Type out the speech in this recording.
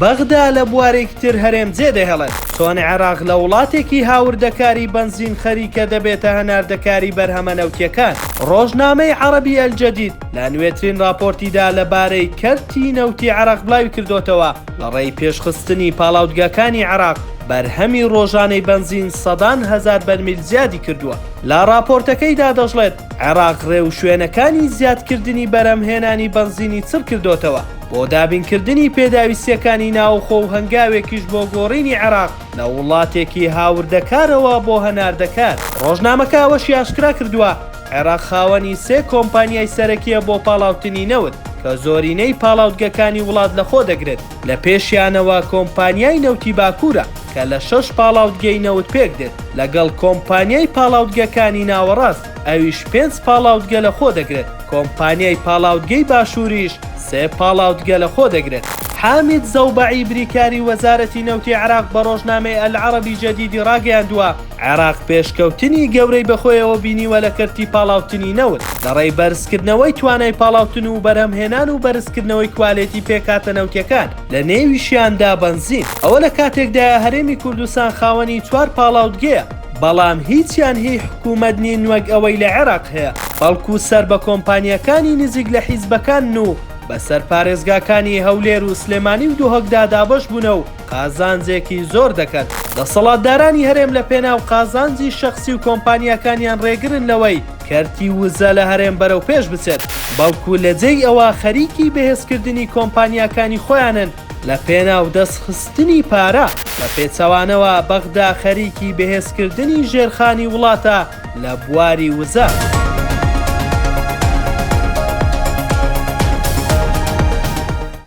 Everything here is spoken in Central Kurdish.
بەغدا لە بوارێکتر هەرێم جێ دەهێڵێت. چۆن عێراق لە وڵاتێکی هاوردەکاری بنزین خەریکە دەبێتە هەناردەکاری بەرهەمە نەوتیەکان. ڕۆژنامەی عەرەبی ئەلجەدید لە نوێترین راپۆرتیدا لەبارەی کەرتی نەوتی عێراق بڵاوی کردوتەوە لە ڕێی پێشخستنی پاڵاوتگەکانی عێراق بەرهەمی ڕۆژانەی بنزین سەدان هەزار بەرمیل زیادی کردووە. لە راپۆرتەکەیدا دەژڵێت عێراق ڕێو شوێنەکانی زیادکردنی بەرهەمهێنانی بنزینی چڕ کردوتەوە بۆ دابینکردنی پێداویستیەکانی ناوخۆ و هەنگاوێکیش بۆ گۆڕینی عێراق لە وڵاتێکی هاوردەکارەوە بۆ هەناردەکار. ڕۆژنامەکە ئەوەشی ئاشکرا کردووە عێراق خاوەنی 3 کۆمپانیای سەرەکیە بۆ پاڵاوتنی نەوت کە زۆرینەی پاڵاوتگەکانی وڵات لەخۆ دەگرێت. لە پێشیانەوە کۆمپانیای نەوتی باکوورە کە لە 6 پاڵاوتگەی نەوت پێک دێت لەگەڵ کۆمپانیای پاڵاوتگەکانی ناوەڕاست ئەویش 5 پاڵاوتگە لەخۆ دەگرێت. کۆمپانیای پاڵاوتگەی باشووریش 3 پاڵاوتگە لەخۆ دەگرێت. حامید زەوبەعی بریکاری وەزارەتی نەوتی عێراق بە ڕۆژنامەی ئەلعەرەبی جەدیدی ڕاگەیاندووە عێراق پێشکەوتنی گەورەی بەخۆیەوە بینیوە لە کەرتی پاڵاوتنی نەوت لەڕێی بەرزکردنەوەی توانای پاڵاوتن و بەرهەمهێنان و بەرزکردنەوەی کوالێتی پێکاتە نەوتیەکان لە نێویشیاندا بنزین. ئەوە لە کاتێکدا هەرێمی کوردستان خاوەنی 4 پاڵاوتگەیە بەڵام هیچیان هی حکوومەت نین وەک ئەوەی لە عێراق هەیە بەڵکو سەر بە کۆمپانیەکانی نزیک لە حیزبەکان و بەسەر پارێزگاکانی هەولێر و سلێمانی و دووهەکدا دابەش بوونە و قازانجێکی زۆر دەکەن. دەسەڵاتدارانی هەرێم لە پێناو قازانجی شەخسی و کۆمپانیەکانیان ڕێگرن لەوەی کەرتی وزە لە هەرێم بەرەو پێش بچێت بەڵکو لە جێی ئەوە خەریکی بەهێزکردنی کۆمپانیەکانی خۆیانن لە پێناو دەستخستنی پارە. لە پێچەوانەوە بەغدا خەریکی بەهێزکردنی ژێرخانی وڵاتە لە بواری وزە.